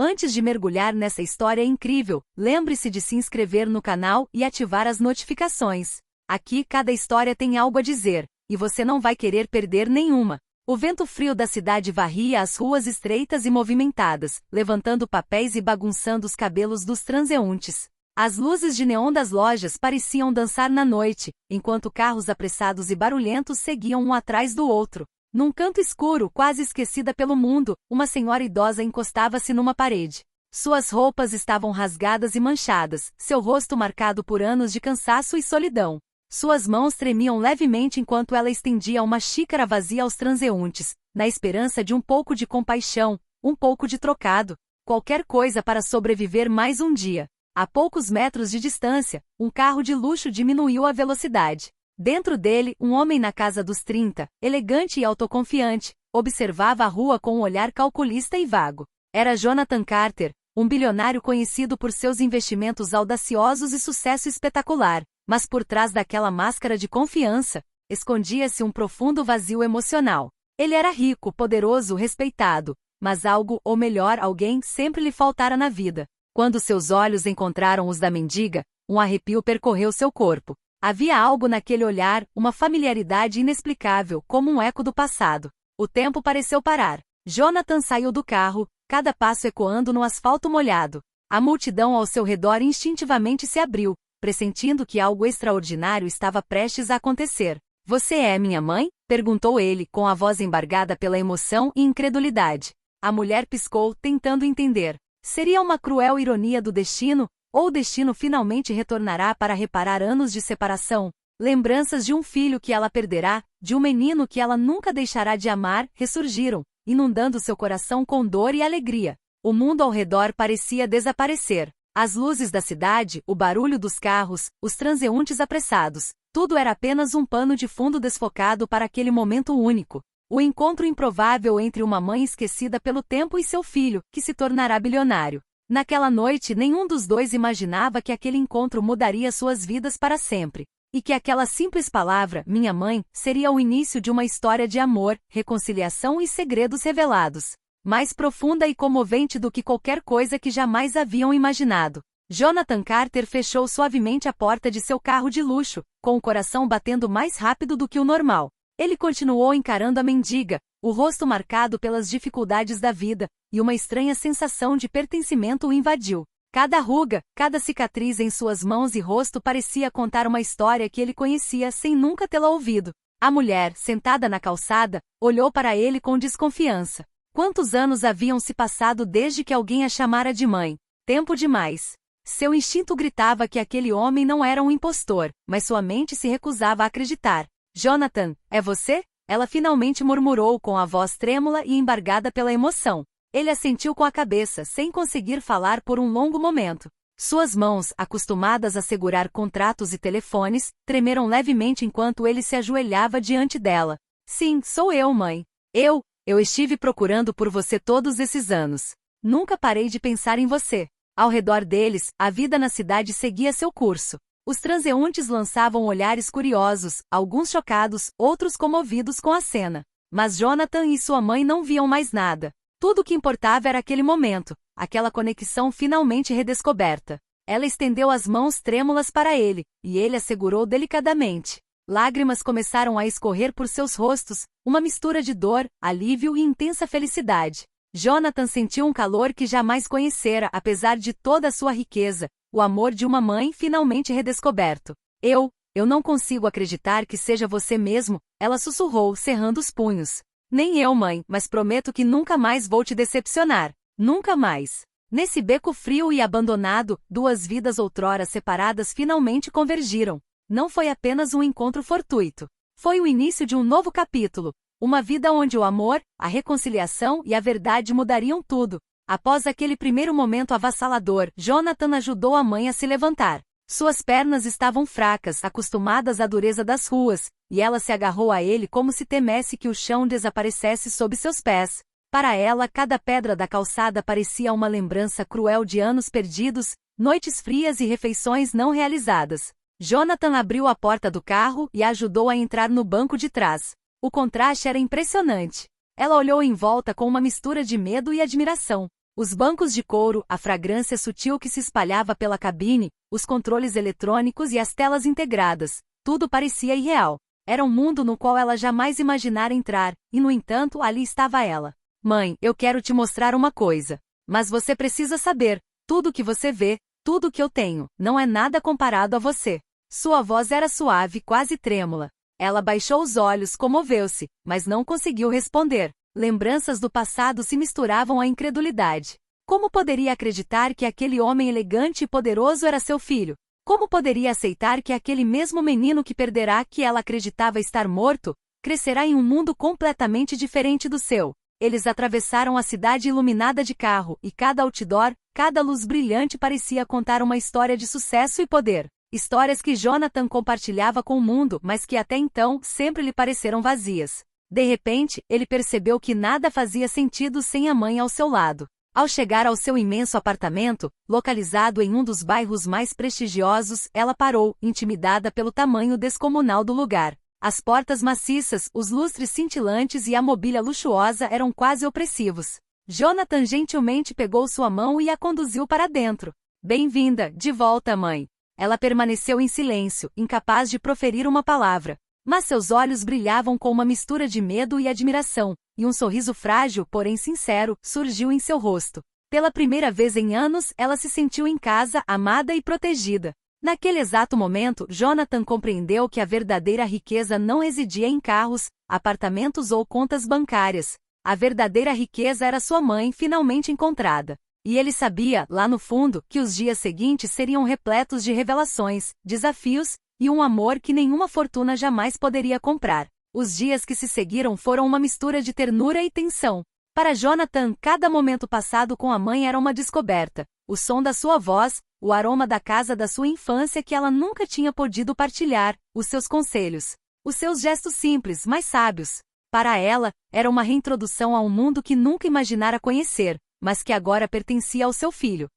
Antes de mergulhar nessa história incrível, lembre-se de se inscrever no canal e ativar as notificações. Aqui cada história tem algo a dizer, e você não vai querer perder nenhuma. O vento frio da cidade varria as ruas estreitas e movimentadas, levantando papéis e bagunçando os cabelos dos transeuntes. As luzes de neon das lojas pareciam dançar na noite, enquanto carros apressados e barulhentos seguiam um atrás do outro. Num canto escuro, quase esquecida pelo mundo, uma senhora idosa encostava-se numa parede. Suas roupas estavam rasgadas e manchadas, seu rosto marcado por anos de cansaço e solidão. Suas mãos tremiam levemente enquanto ela estendia uma xícara vazia aos transeuntes, na esperança de um pouco de compaixão, um pouco de trocado, qualquer coisa para sobreviver mais um dia. A poucos metros de distância, um carro de luxo diminuiu a velocidade. Dentro dele, um homem na casa dos 30, elegante e autoconfiante, observava a rua com um olhar calculista e vago. Era Jonathan Carter, um bilionário conhecido por seus investimentos audaciosos e sucesso espetacular, mas por trás daquela máscara de confiança, escondia-se um profundo vazio emocional. Ele era rico, poderoso, respeitado, mas algo, ou melhor, alguém, sempre lhe faltara na vida. Quando seus olhos encontraram os da mendiga, um arrepio percorreu seu corpo. Havia algo naquele olhar, uma familiaridade inexplicável, como um eco do passado. O tempo pareceu parar. Jonathan saiu do carro, cada passo ecoando no asfalto molhado. A multidão ao seu redor instintivamente se abriu, pressentindo que algo extraordinário estava prestes a acontecer. "Você é minha mãe?" perguntou ele, com a voz embargada pela emoção e incredulidade. A mulher piscou, tentando entender. Seria uma cruel ironia do destino? Ou o destino finalmente retornará para reparar anos de separação? Lembranças de um filho que ela perderá, de um menino que ela nunca deixará de amar, ressurgiram, inundando seu coração com dor e alegria. O mundo ao redor parecia desaparecer. As luzes da cidade, o barulho dos carros, os transeuntes apressados, tudo era apenas um pano de fundo desfocado para aquele momento único. O encontro improvável entre uma mãe esquecida pelo tempo e seu filho, que se tornará bilionário. Naquela noite nenhum dos dois imaginava que aquele encontro mudaria suas vidas para sempre. E que aquela simples palavra, minha mãe, seria o início de uma história de amor, reconciliação e segredos revelados. Mais profunda e comovente do que qualquer coisa que jamais haviam imaginado. Jonathan Carter fechou suavemente a porta de seu carro de luxo, com o coração batendo mais rápido do que o normal. Ele continuou encarando a mendiga, o rosto marcado pelas dificuldades da vida, e uma estranha sensação de pertencimento o invadiu. Cada ruga, cada cicatriz em suas mãos e rosto parecia contar uma história que ele conhecia sem nunca tê-la ouvido. A mulher, sentada na calçada, olhou para ele com desconfiança. Quantos anos haviam se passado desde que alguém a chamara de mãe? Tempo demais. Seu instinto gritava que aquele homem não era um impostor, mas sua mente se recusava a acreditar. "Jonathan, é você?" Ela finalmente murmurou com a voz trêmula e embargada pela emoção. Ele assentiu com a cabeça, sem conseguir falar por um longo momento. Suas mãos, acostumadas a segurar contratos e telefones, tremeram levemente enquanto ele se ajoelhava diante dela. "Sim, sou eu, mãe. Eu estive procurando por você todos esses anos. Nunca parei de pensar em você." Ao redor deles, a vida na cidade seguia seu curso. Os transeuntes lançavam olhares curiosos, alguns chocados, outros comovidos com a cena. Mas Jonathan e sua mãe não viam mais nada. Tudo o que importava era aquele momento, aquela conexão finalmente redescoberta. Ela estendeu as mãos trêmulas para ele, e ele a segurou delicadamente. Lágrimas começaram a escorrer por seus rostos, uma mistura de dor, alívio e intensa felicidade. Jonathan sentiu um calor que jamais conhecera, apesar de toda a sua riqueza, o amor de uma mãe finalmente redescoberto. Eu não consigo acreditar que seja você mesmo, ela sussurrou, cerrando os punhos. "Nem eu, mãe, mas prometo que nunca mais vou te decepcionar. Nunca mais." Nesse beco frio e abandonado, duas vidas outrora separadas finalmente convergiram. Não foi apenas um encontro fortuito. Foi o início de um novo capítulo. Uma vida onde o amor, a reconciliação e a verdade mudariam tudo. Após aquele primeiro momento avassalador, Jonathan ajudou a mãe a se levantar. Suas pernas estavam fracas, acostumadas à dureza das ruas, e ela se agarrou a ele como se temesse que o chão desaparecesse sob seus pés. Para ela, cada pedra da calçada parecia uma lembrança cruel de anos perdidos, noites frias e refeições não realizadas. Jonathan abriu a porta do carro e a ajudou a entrar no banco de trás. O contraste era impressionante. Ela olhou em volta com uma mistura de medo e admiração. Os bancos de couro, a fragrância sutil que se espalhava pela cabine, os controles eletrônicos e as telas integradas, tudo parecia irreal. Era um mundo no qual ela jamais imaginara entrar, e no entanto ali estava ela. Mãe, eu quero te mostrar uma coisa. Mas você precisa saber, tudo que você vê, tudo que eu tenho, não é nada comparado a você. Sua voz era suave, quase trêmula. Ela baixou os olhos, comoveu-se, mas não conseguiu responder. Lembranças do passado se misturavam à incredulidade. Como poderia acreditar que aquele homem elegante e poderoso era seu filho? Como poderia aceitar que aquele mesmo menino que perderá, que ela acreditava estar morto, crescerá em um mundo completamente diferente do seu? Eles atravessaram a cidade iluminada de carro, e cada outdoor, cada luz brilhante parecia contar uma história de sucesso e poder. Histórias que Jonathan compartilhava com o mundo, mas que até então sempre lhe pareceram vazias. De repente, ele percebeu que nada fazia sentido sem a mãe ao seu lado. Ao chegar ao seu imenso apartamento, localizado em um dos bairros mais prestigiosos, ela parou, intimidada pelo tamanho descomunal do lugar. As portas maciças, os lustres cintilantes e a mobília luxuosa eram quase opressivos. Jonathan gentilmente pegou sua mão e a conduziu para dentro. Bem-vinda, de volta, mãe. Ela permaneceu em silêncio, incapaz de proferir uma palavra. Mas seus olhos brilhavam com uma mistura de medo e admiração, e um sorriso frágil, porém sincero, surgiu em seu rosto. Pela primeira vez em anos, ela se sentiu em casa, amada e protegida. Naquele exato momento, Jonathan compreendeu que a verdadeira riqueza não residia em carros, apartamentos ou contas bancárias. A verdadeira riqueza era sua mãe finalmente encontrada. E ele sabia, lá no fundo, que os dias seguintes seriam repletos de revelações, desafios, e um amor que nenhuma fortuna jamais poderia comprar. Os dias que se seguiram foram uma mistura de ternura e tensão. Para Jonathan, cada momento passado com a mãe era uma descoberta. O som da sua voz, o aroma da casa da sua infância que ela nunca tinha podido partilhar, os seus conselhos, os seus gestos simples, mas sábios. Para ela, era uma reintrodução a um mundo que nunca imaginara conhecer, mas que agora pertencia ao seu filho.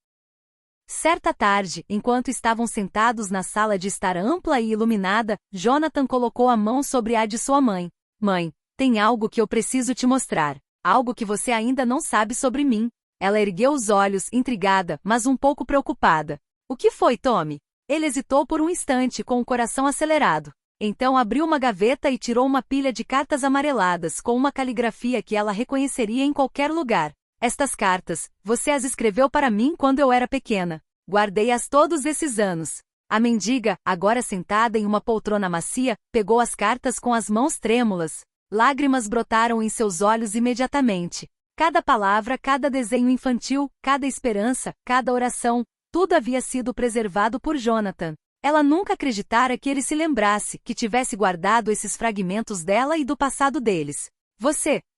Certa tarde, enquanto estavam sentados na sala de estar ampla e iluminada, Jonathan colocou a mão sobre a de sua mãe. Mãe, tem algo que eu preciso te mostrar. Algo que você ainda não sabe sobre mim. Ela ergueu os olhos, intrigada, mas um pouco preocupada. O que foi, Tommy? Ele hesitou por um instante, com o coração acelerado. Então abriu uma gaveta e tirou uma pilha de cartas amareladas com uma caligrafia que ela reconheceria em qualquer lugar. Estas cartas, você as escreveu para mim quando eu era pequena. Guardei-as todos esses anos. A mendiga, agora sentada em uma poltrona macia, pegou as cartas com as mãos trêmulas. Lágrimas brotaram em seus olhos imediatamente. Cada palavra, cada desenho infantil, cada esperança, cada oração, tudo havia sido preservado por Jonathan. Ela nunca acreditara que ele se lembrasse, que tivesse guardado esses fragmentos dela e do passado deles.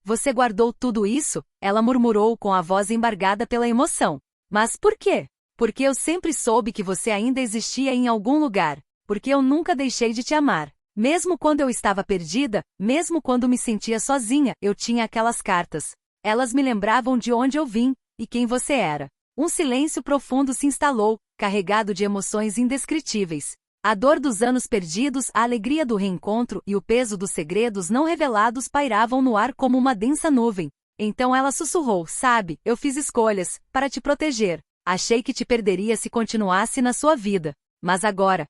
Você guardou tudo isso? Ela murmurou com a voz embargada pela emoção. Mas por quê? Porque eu sempre soube que você ainda existia em algum lugar. Porque eu nunca deixei de te amar. Mesmo quando eu estava perdida, mesmo quando me sentia sozinha, eu tinha aquelas cartas. Elas me lembravam de onde eu vim, e quem você era. Um silêncio profundo se instalou, carregado de emoções indescritíveis. A dor dos anos perdidos, a alegria do reencontro e o peso dos segredos não revelados pairavam no ar como uma densa nuvem. Então ela sussurrou, sabe, eu fiz escolhas, para te proteger. Achei que te perderia se continuasse na sua vida. Mas agora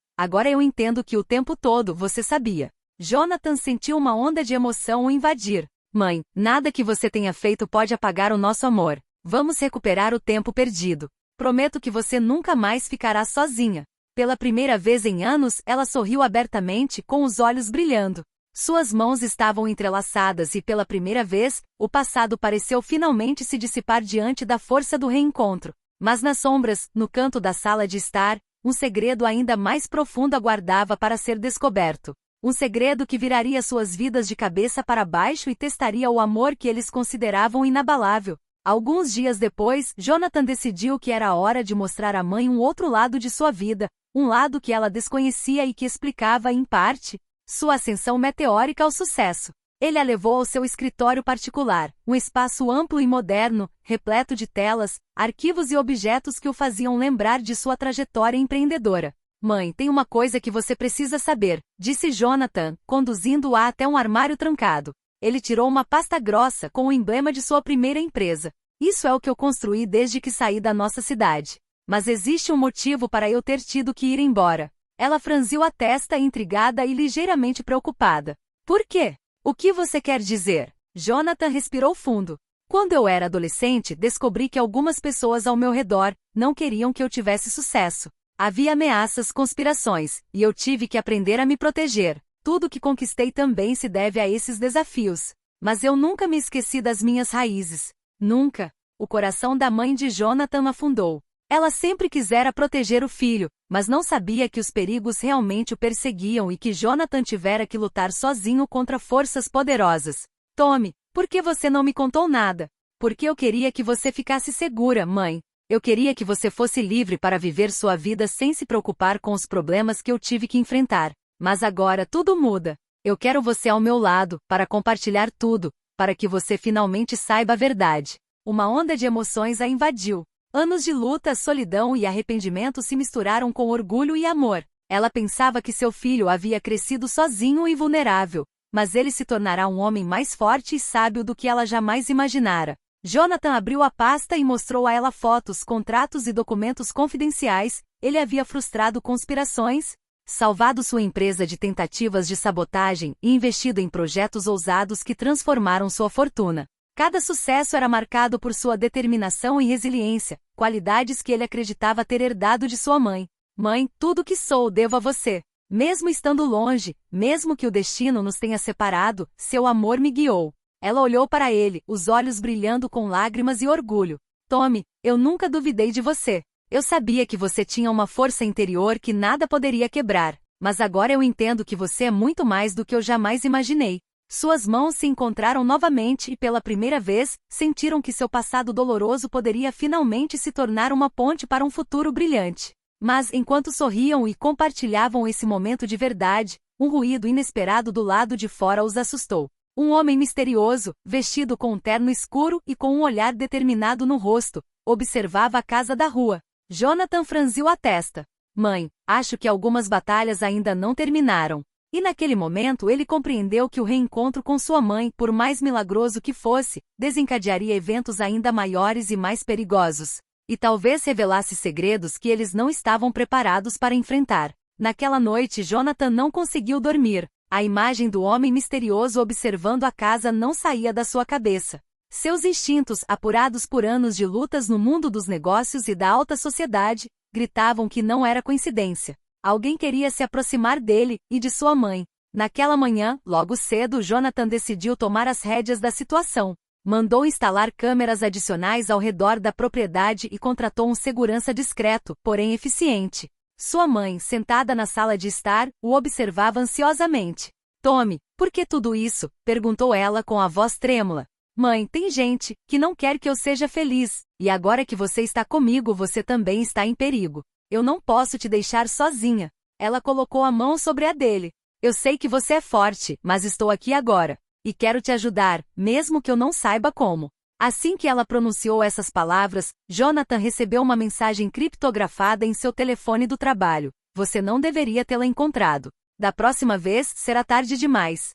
eu entendo que o tempo todo você sabia. Jonathan sentiu uma onda de emoção o invadir. Mãe, nada que você tenha feito pode apagar o nosso amor. Vamos recuperar o tempo perdido. Prometo que você nunca mais ficará sozinha. Pela primeira vez em anos, ela sorriu abertamente, com os olhos brilhando. Suas mãos estavam entrelaçadas e pela primeira vez, o passado pareceu finalmente se dissipar diante da força do reencontro. Mas nas sombras, no canto da sala de estar, um segredo ainda mais profundo aguardava para ser descoberto. Um segredo que viraria suas vidas de cabeça para baixo e testaria o amor que eles consideravam inabalável. Alguns dias depois, Jonathan decidiu que era a hora de mostrar à mãe um outro lado de sua vida, um lado que ela desconhecia e que explicava, em parte, sua ascensão meteórica ao sucesso. Ele a levou ao seu escritório particular, um espaço amplo e moderno, repleto de telas, arquivos e objetos que o faziam lembrar de sua trajetória empreendedora. Mãe, tem uma coisa que você precisa saber, disse Jonathan, conduzindo-a até um armário trancado. Ele tirou uma pasta grossa com o emblema de sua primeira empresa. Isso é o que eu construí desde que saí da nossa cidade. Mas existe um motivo para eu ter tido que ir embora. Ela franziu a testa, intrigada e ligeiramente preocupada. Por quê? O que você quer dizer? Jonathan respirou fundo. Quando eu era adolescente, descobri que algumas pessoas ao meu redor não queriam que eu tivesse sucesso. Havia ameaças, conspirações, e eu tive que aprender a me proteger. Tudo que conquistei também se deve a esses desafios. Mas eu nunca me esqueci das minhas raízes. Nunca. O coração da mãe de Jonathan afundou. Ela sempre quisera proteger o filho, mas não sabia que os perigos realmente o perseguiam e que Jonathan tivera que lutar sozinho contra forças poderosas. Tommy, por que você não me contou nada? Porque eu queria que você ficasse segura, mãe. Eu queria que você fosse livre para viver sua vida sem se preocupar com os problemas que eu tive que enfrentar. Mas agora tudo muda. Eu quero você ao meu lado, para compartilhar tudo, para que você finalmente saiba a verdade. Uma onda de emoções a invadiu. Anos de luta, solidão e arrependimento se misturaram com orgulho e amor. Ela pensava que seu filho havia crescido sozinho e vulnerável, mas ele se tornará um homem mais forte e sábio do que ela jamais imaginara. Jonathan abriu a pasta e mostrou a ela fotos, contratos e documentos confidenciais. Ele havia frustrado conspirações, salvado sua empresa de tentativas de sabotagem e investido em projetos ousados que transformaram sua fortuna. Cada sucesso era marcado por sua determinação e resiliência, qualidades que ele acreditava ter herdado de sua mãe. Mãe, tudo que sou devo a você. Mesmo estando longe, mesmo que o destino nos tenha separado, seu amor me guiou. Ela olhou para ele, os olhos brilhando com lágrimas e orgulho. Tommy, eu nunca duvidei de você. Eu sabia que você tinha uma força interior que nada poderia quebrar, mas agora eu entendo que você é muito mais do que eu jamais imaginei. Suas mãos se encontraram novamente e pela primeira vez, sentiram que seu passado doloroso poderia finalmente se tornar uma ponte para um futuro brilhante. Mas enquanto sorriam e compartilhavam esse momento de verdade, um ruído inesperado do lado de fora os assustou. Um homem misterioso, vestido com um terno escuro e com um olhar determinado no rosto, observava a casa da rua. Jonathan franziu a testa. Mãe, acho que algumas batalhas ainda não terminaram. E naquele momento ele compreendeu que o reencontro com sua mãe, por mais milagroso que fosse, desencadearia eventos ainda maiores e mais perigosos. E talvez revelasse segredos que eles não estavam preparados para enfrentar. Naquela noite Jonathan não conseguiu dormir. A imagem do homem misterioso observando a casa não saía da sua cabeça. Seus instintos, apurados por anos de lutas no mundo dos negócios e da alta sociedade, gritavam que não era coincidência. Alguém queria se aproximar dele e de sua mãe. Naquela manhã, logo cedo, Jonathan decidiu tomar as rédeas da situação. Mandou instalar câmeras adicionais ao redor da propriedade e contratou um segurança discreto, porém eficiente. Sua mãe, sentada na sala de estar, o observava ansiosamente. Tommy, por que tudo isso? Perguntou ela com a voz trêmula. Mãe, tem gente que não quer que eu seja feliz, e agora que você está comigo você também está em perigo. Eu não posso te deixar sozinha. Ela colocou a mão sobre a dele. Eu sei que você é forte, mas estou aqui agora. E quero te ajudar, mesmo que eu não saiba como. Assim que ela pronunciou essas palavras, Jonathan recebeu uma mensagem criptografada em seu telefone do trabalho. Você não deveria tê-la encontrado. Da próxima vez, será tarde demais.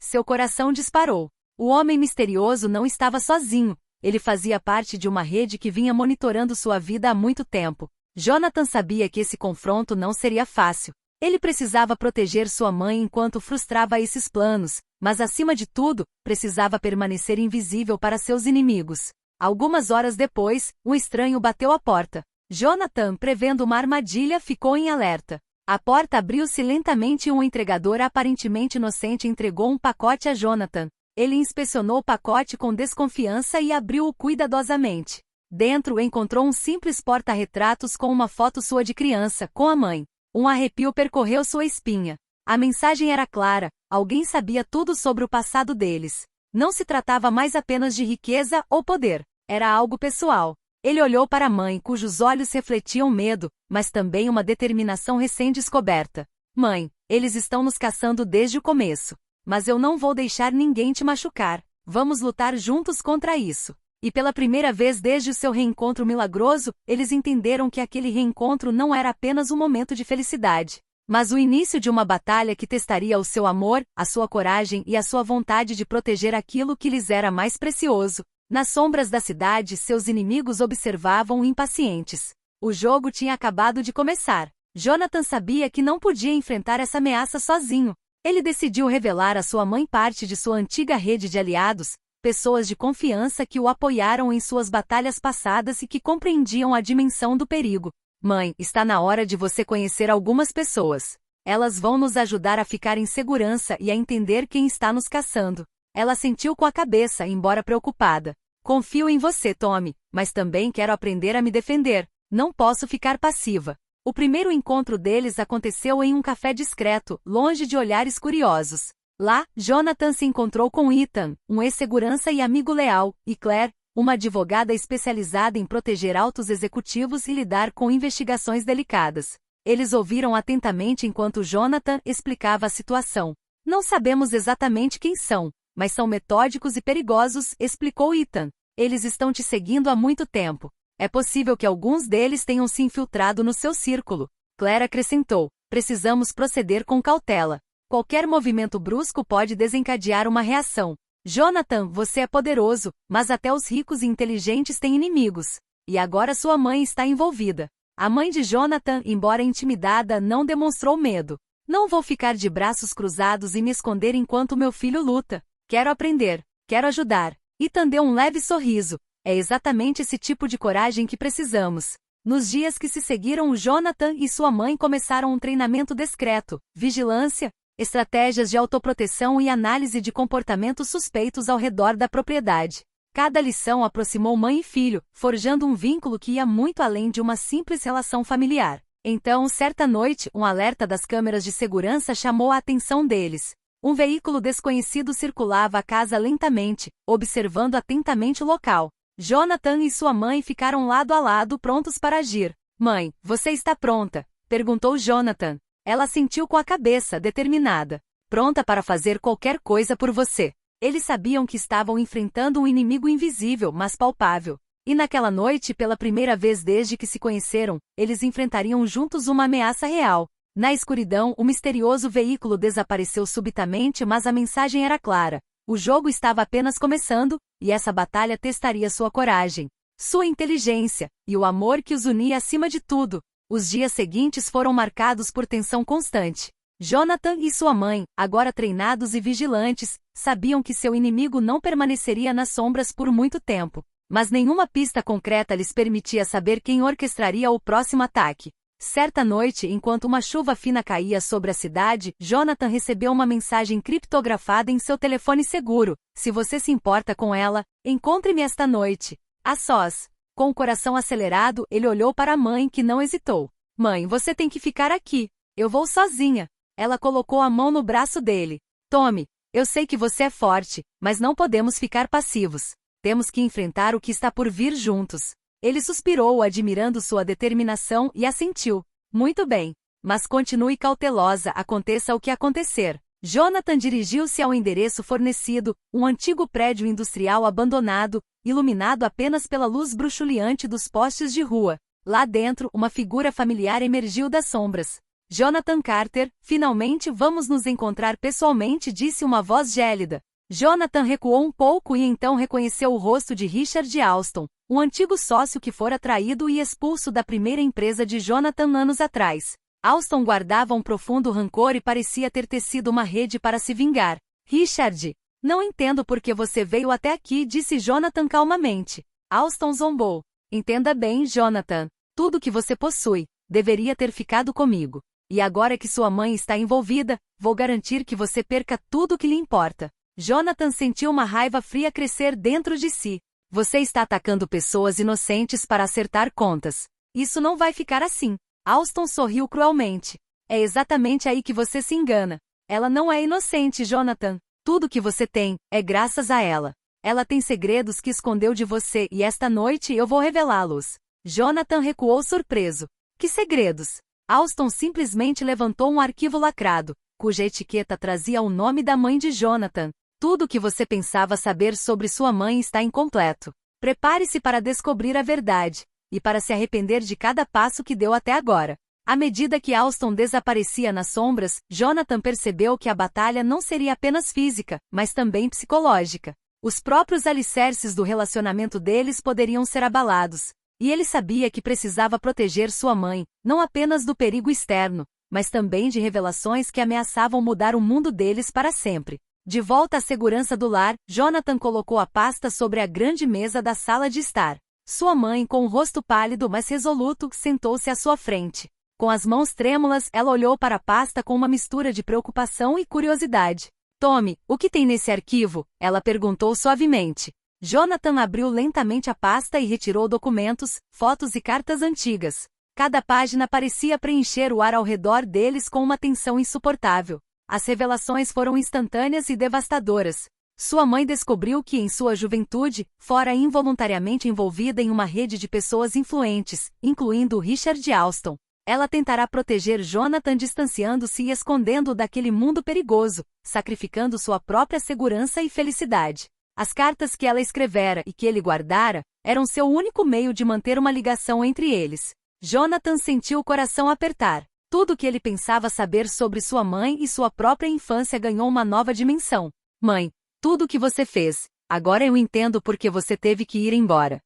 Seu coração disparou. O homem misterioso não estava sozinho. Ele fazia parte de uma rede que vinha monitorando sua vida há muito tempo. Jonathan sabia que esse confronto não seria fácil. Ele precisava proteger sua mãe enquanto frustrava esses planos, mas acima de tudo, precisava permanecer invisível para seus inimigos. Algumas horas depois, um estranho bateu à porta. Jonathan, prevendo uma armadilha, ficou em alerta. A porta abriu-se lentamente e um entregador aparentemente inocente entregou um pacote a Jonathan. Ele inspecionou o pacote com desconfiança e abriu-o cuidadosamente. Dentro encontrou um simples porta-retratos com uma foto sua de criança, com a mãe. Um arrepio percorreu sua espinha. A mensagem era clara, alguém sabia tudo sobre o passado deles. Não se tratava mais apenas de riqueza ou poder, era algo pessoal. Ele olhou para a mãe, cujos olhos refletiam medo, mas também uma determinação recém-descoberta. Mãe, eles estão nos caçando desde o começo. Mas eu não vou deixar ninguém te machucar. Vamos lutar juntos contra isso. E pela primeira vez desde o seu reencontro milagroso, eles entenderam que aquele reencontro não era apenas um momento de felicidade, mas o início de uma batalha que testaria o seu amor, a sua coragem e a sua vontade de proteger aquilo que lhes era mais precioso. Nas sombras da cidade, seus inimigos observavam impacientes. O jogo tinha acabado de começar. Jonathan sabia que não podia enfrentar essa ameaça sozinho. Ele decidiu revelar à sua mãe parte de sua antiga rede de aliados, pessoas de confiança que o apoiaram em suas batalhas passadas e que compreendiam a dimensão do perigo. Mãe, está na hora de você conhecer algumas pessoas. Elas vão nos ajudar a ficar em segurança e a entender quem está nos caçando. Ela assentiu com a cabeça, embora preocupada. Confio em você, Tommy, mas também quero aprender a me defender. Não posso ficar passiva. O primeiro encontro deles aconteceu em um café discreto, longe de olhares curiosos. Lá, Jonathan se encontrou com Ethan, um ex-segurança e amigo leal, e Claire, uma advogada especializada em proteger altos executivos e lidar com investigações delicadas. Eles ouviram atentamente enquanto Jonathan explicava a situação. Não sabemos exatamente quem são, mas são metódicos e perigosos, explicou Ethan. Eles estão te seguindo há muito tempo. É possível que alguns deles tenham se infiltrado no seu círculo. Claire acrescentou. Precisamos proceder com cautela. Qualquer movimento brusco pode desencadear uma reação. Jonathan, você é poderoso, mas até os ricos e inteligentes têm inimigos. E agora sua mãe está envolvida. A mãe de Jonathan, embora intimidada, não demonstrou medo. Não vou ficar de braços cruzados e me esconder enquanto meu filho luta. Quero aprender. Quero ajudar. Ethan deu um leve sorriso. É exatamente esse tipo de coragem que precisamos. Nos dias que se seguiram, Jonathan e sua mãe começaram um treinamento discreto, vigilância, estratégias de autoproteção e análise de comportamentos suspeitos ao redor da propriedade. Cada lição aproximou mãe e filho, forjando um vínculo que ia muito além de uma simples relação familiar. Então, certa noite, um alerta das câmeras de segurança chamou a atenção deles. Um veículo desconhecido circulava a casa lentamente, observando atentamente o local. Jonathan e sua mãe ficaram lado a lado prontos para agir. Mãe, você está pronta? Perguntou Jonathan. Ela sentiu com a cabeça, determinada. Pronta para fazer qualquer coisa por você. Eles sabiam que estavam enfrentando um inimigo invisível, mas palpável. E naquela noite, pela primeira vez desde que se conheceram, eles enfrentariam juntos uma ameaça real. Na escuridão, o misterioso veículo desapareceu subitamente, mas a mensagem era clara. O jogo estava apenas começando, e essa batalha testaria sua coragem, sua inteligência, e o amor que os unia acima de tudo. Os dias seguintes foram marcados por tensão constante. Jonathan e sua mãe, agora treinados e vigilantes, sabiam que seu inimigo não permaneceria nas sombras por muito tempo. Mas nenhuma pista concreta lhes permitia saber quem orquestraria o próximo ataque. Certa noite, enquanto uma chuva fina caía sobre a cidade, Jonathan recebeu uma mensagem criptografada em seu telefone seguro. Se você se importa com ela, encontre-me esta noite. A sós. Com o coração acelerado, ele olhou para a mãe, que não hesitou. Mãe, você tem que ficar aqui. Eu vou sozinha. Ela colocou a mão no braço dele. Tommy, eu sei que você é forte, mas não podemos ficar passivos. Temos que enfrentar o que está por vir juntos. Ele suspirou, admirando sua determinação, e assentiu. Muito bem. Mas continue cautelosa, aconteça o que acontecer. Jonathan dirigiu-se ao endereço fornecido, um antigo prédio industrial abandonado, iluminado apenas pela luz bruxuleante dos postes de rua. Lá dentro, uma figura familiar emergiu das sombras. Jonathan Carter, finalmente vamos nos encontrar pessoalmente, disse uma voz gélida. Jonathan recuou um pouco e então reconheceu o rosto de Richard Alston, um antigo sócio que fora traído e expulso da primeira empresa de Jonathan anos atrás. Alston guardava um profundo rancor e parecia ter tecido uma rede para se vingar. Richard, não entendo por que você veio até aqui, disse Jonathan calmamente. Alston zombou. Entenda bem, Jonathan. Tudo que você possui deveria ter ficado comigo. E agora que sua mãe está envolvida, vou garantir que você perca tudo o que lhe importa. Jonathan sentiu uma raiva fria crescer dentro de si. Você está atacando pessoas inocentes para acertar contas. Isso não vai ficar assim. Alston sorriu cruelmente. É exatamente aí que você se engana. Ela não é inocente, Jonathan. Tudo que você tem é graças a ela. Ela tem segredos que escondeu de você e esta noite eu vou revelá-los. Jonathan recuou surpreso. Que segredos? Alston simplesmente levantou um arquivo lacrado, cuja etiqueta trazia o nome da mãe de Jonathan. Tudo o que você pensava saber sobre sua mãe está incompleto. Prepare-se para descobrir a verdade, e para se arrepender de cada passo que deu até agora. À medida que Alston desaparecia nas sombras, Jonathan percebeu que a batalha não seria apenas física, mas também psicológica. Os próprios alicerces do relacionamento deles poderiam ser abalados. E ele sabia que precisava proteger sua mãe, não apenas do perigo externo, mas também de revelações que ameaçavam mudar o mundo deles para sempre. De volta à segurança do lar, Jonathan colocou a pasta sobre a grande mesa da sala de estar. Sua mãe, com o rosto pálido mas resoluto, sentou-se à sua frente. Com as mãos trêmulas, ela olhou para a pasta com uma mistura de preocupação e curiosidade. Tommy, o que tem nesse arquivo? Ela perguntou suavemente. Jonathan abriu lentamente a pasta e retirou documentos, fotos e cartas antigas. Cada página parecia preencher o ar ao redor deles com uma tensão insuportável. As revelações foram instantâneas e devastadoras. Sua mãe descobriu que em sua juventude, fora involuntariamente envolvida em uma rede de pessoas influentes, incluindo Richard Alston. Ela tentará proteger Jonathan distanciando-se e escondendo-o daquele mundo perigoso, sacrificando sua própria segurança e felicidade. As cartas que ela escrevera e que ele guardara, eram seu único meio de manter uma ligação entre eles. Jonathan sentiu o coração apertar. Tudo o que ele pensava saber sobre sua mãe e sua própria infância ganhou uma nova dimensão. Mãe, tudo o que você fez, agora eu entendo por que você teve que ir embora.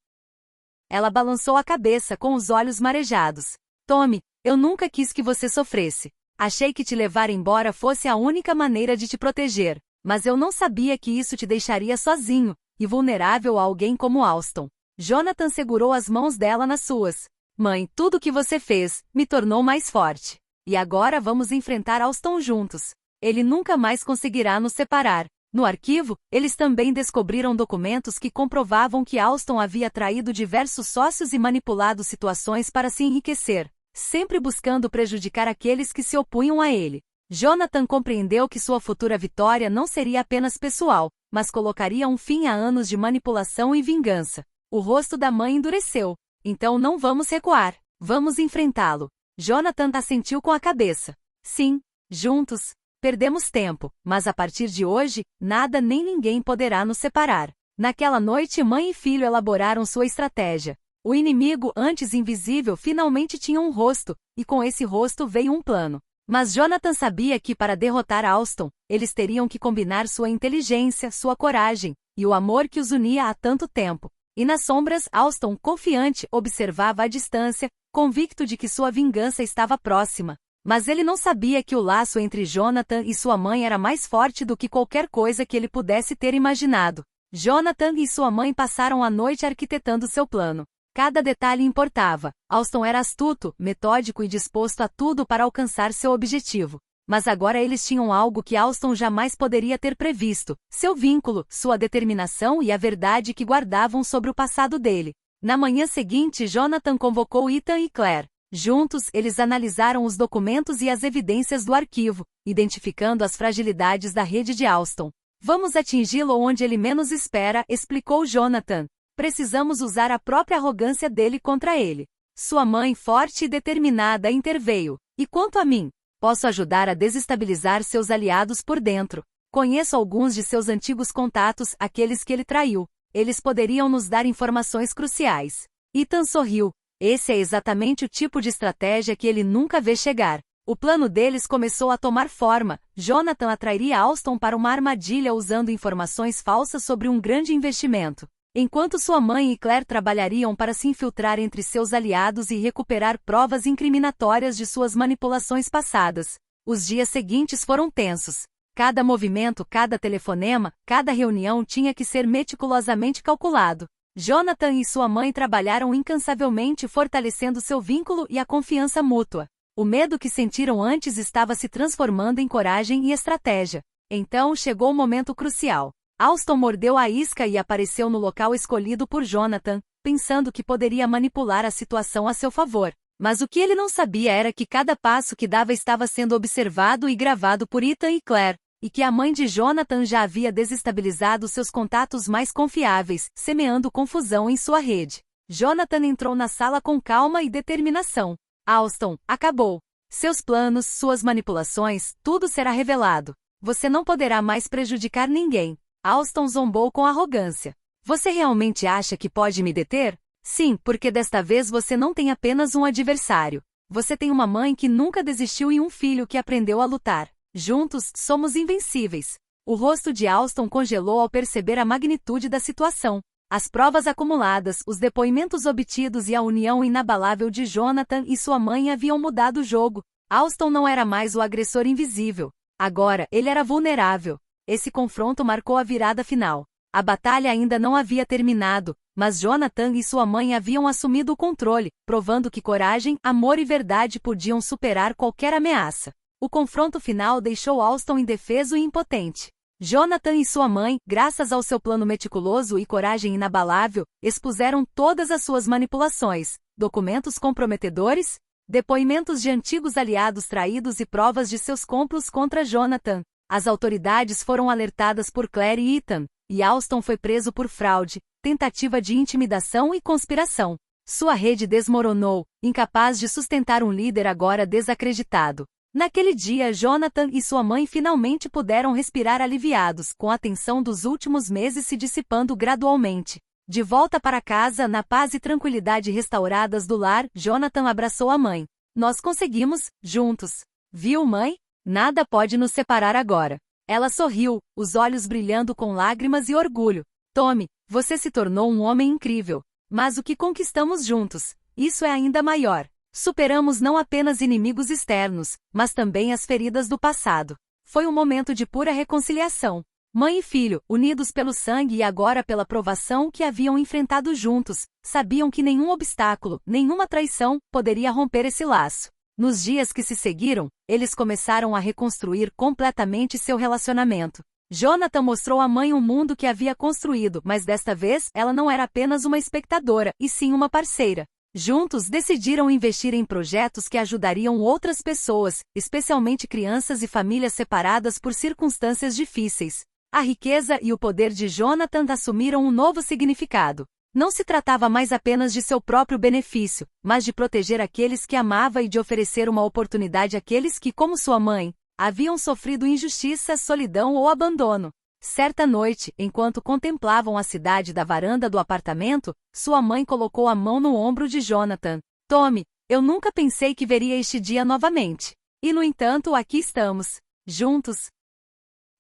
Ela balançou a cabeça com os olhos marejados. Tommy, eu nunca quis que você sofresse. Achei que te levar embora fosse a única maneira de te proteger, mas eu não sabia que isso te deixaria sozinho e vulnerável a alguém como Alston. Jonathan segurou as mãos dela nas suas. Mãe, tudo o que você fez me tornou mais forte. E agora vamos enfrentar Alston juntos. Ele nunca mais conseguirá nos separar. No arquivo, eles também descobriram documentos que comprovavam que Alston havia traído diversos sócios e manipulado situações para se enriquecer, sempre buscando prejudicar aqueles que se opunham a ele. Jonathan compreendeu que sua futura vitória não seria apenas pessoal, mas colocaria um fim a anos de manipulação e vingança. O rosto da mãe endureceu. Então não vamos recuar. Vamos enfrentá-lo. Jonathan assentiu com a cabeça. Sim, juntos. Perdemos tempo, mas a partir de hoje, nada nem ninguém poderá nos separar. Naquela noite, mãe e filho elaboraram sua estratégia. O inimigo, antes invisível, finalmente tinha um rosto, e com esse rosto veio um plano. Mas Jonathan sabia que para derrotar Alston, eles teriam que combinar sua inteligência, sua coragem, e o amor que os unia há tanto tempo. E nas sombras, Alston, confiante, observava à distância, convicto de que sua vingança estava próxima. Mas ele não sabia que o laço entre Jonathan e sua mãe era mais forte do que qualquer coisa que ele pudesse ter imaginado. Jonathan e sua mãe passaram a noite arquitetando seu plano. Cada detalhe importava. Alston era astuto, metódico e disposto a tudo para alcançar seu objetivo. Mas agora eles tinham algo que Alston jamais poderia ter previsto: seu vínculo, sua determinação e a verdade que guardavam sobre o passado dele. Na manhã seguinte, Jonathan convocou Ethan e Claire. Juntos, eles analisaram os documentos e as evidências do arquivo, identificando as fragilidades da rede de Alston. Vamos atingi-lo onde ele menos espera, explicou Jonathan. Precisamos usar a própria arrogância dele contra ele. Sua mãe, forte e determinada, interveio. E quanto a mim? Posso ajudar a desestabilizar seus aliados por dentro. Conheço alguns de seus antigos contatos, aqueles que ele traiu. Eles poderiam nos dar informações cruciais. Ethan sorriu. Esse é exatamente o tipo de estratégia que ele nunca vê chegar. O plano deles começou a tomar forma. Jonathan atrairia Alston para uma armadilha usando informações falsas sobre um grande investimento. Enquanto sua mãe e Claire trabalhariam para se infiltrar entre seus aliados e recuperar provas incriminatórias de suas manipulações passadas. Os dias seguintes foram tensos. Cada movimento, cada telefonema, cada reunião tinha que ser meticulosamente calculado. Jonathan e sua mãe trabalharam incansavelmente fortalecendo seu vínculo e a confiança mútua. O medo que sentiram antes estava se transformando em coragem e estratégia. Então chegou o momento crucial. Alston mordeu a isca e apareceu no local escolhido por Jonathan, pensando que poderia manipular a situação a seu favor. Mas o que ele não sabia era que cada passo que dava estava sendo observado e gravado por Ethan e Claire, e que a mãe de Jonathan já havia desestabilizado seus contatos mais confiáveis, semeando confusão em sua rede. Jonathan entrou na sala com calma e determinação. Alston, acabou. Seus planos, suas manipulações, tudo será revelado. Você não poderá mais prejudicar ninguém. Alston zombou com arrogância. Você realmente acha que pode me deter? Sim, porque desta vez você não tem apenas um adversário. Você tem uma mãe que nunca desistiu e um filho que aprendeu a lutar. Juntos, somos invencíveis. O rosto de Alston congelou ao perceber a magnitude da situação. As provas acumuladas, os depoimentos obtidos e a união inabalável de Jonathan e sua mãe haviam mudado o jogo. Alston não era mais o agressor invisível. Agora, ele era vulnerável. Esse confronto marcou a virada final. A batalha ainda não havia terminado, mas Jonathan e sua mãe haviam assumido o controle, provando que coragem, amor e verdade podiam superar qualquer ameaça. O confronto final deixou Alston indefeso e impotente. Jonathan e sua mãe, graças ao seu plano meticuloso e coragem inabalável, expuseram todas as suas manipulações, documentos comprometedores, depoimentos de antigos aliados traídos e provas de seus complots contra Jonathan. As autoridades foram alertadas por Claire e Ethan, e Alston foi preso por fraude, tentativa de intimidação e conspiração. Sua rede desmoronou, incapaz de sustentar um líder agora desacreditado. Naquele dia, Jonathan e sua mãe finalmente puderam respirar aliviados, com a tensão dos últimos meses se dissipando gradualmente. De volta para casa, na paz e tranquilidade restauradas do lar, Jonathan abraçou a mãe. Nós conseguimos, juntos. Viu, mãe? Nada pode nos separar agora. Ela sorriu, os olhos brilhando com lágrimas e orgulho. Tommy, você se tornou um homem incrível. Mas o que conquistamos juntos, isso é ainda maior. Superamos não apenas inimigos externos, mas também as feridas do passado. Foi um momento de pura reconciliação. Mãe e filho, unidos pelo sangue e agora pela provação que haviam enfrentado juntos, sabiam que nenhum obstáculo, nenhuma traição, poderia romper esse laço. Nos dias que se seguiram, eles começaram a reconstruir completamente seu relacionamento. Jonathan mostrou à mãe o mundo que havia construído, mas desta vez, ela não era apenas uma espectadora, e sim uma parceira. Juntos decidiram investir em projetos que ajudariam outras pessoas, especialmente crianças e famílias separadas por circunstâncias difíceis. A riqueza e o poder de Jonathan assumiram um novo significado. Não se tratava mais apenas de seu próprio benefício, mas de proteger aqueles que amava e de oferecer uma oportunidade àqueles que, como sua mãe, haviam sofrido injustiça, solidão ou abandono. Certa noite, enquanto contemplavam a cidade da varanda do apartamento, sua mãe colocou a mão no ombro de Jonathan. Tommy, eu nunca pensei que veria este dia novamente. E no entanto, aqui estamos, juntos.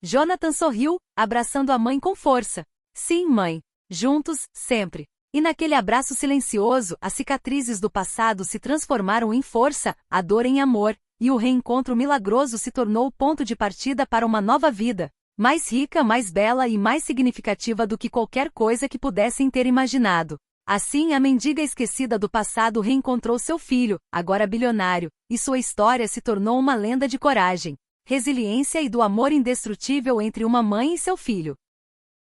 Jonathan sorriu, abraçando a mãe com força. Sim, mãe. Juntos, sempre. E naquele abraço silencioso, as cicatrizes do passado se transformaram em força, a dor em amor, e o reencontro milagroso se tornou o ponto de partida para uma nova vida. Mais rica, mais bela e mais significativa do que qualquer coisa que pudessem ter imaginado. Assim, a mendiga esquecida do passado reencontrou seu filho, agora bilionário, e sua história se tornou uma lenda de coragem, resiliência e do amor indestrutível entre uma mãe e seu filho.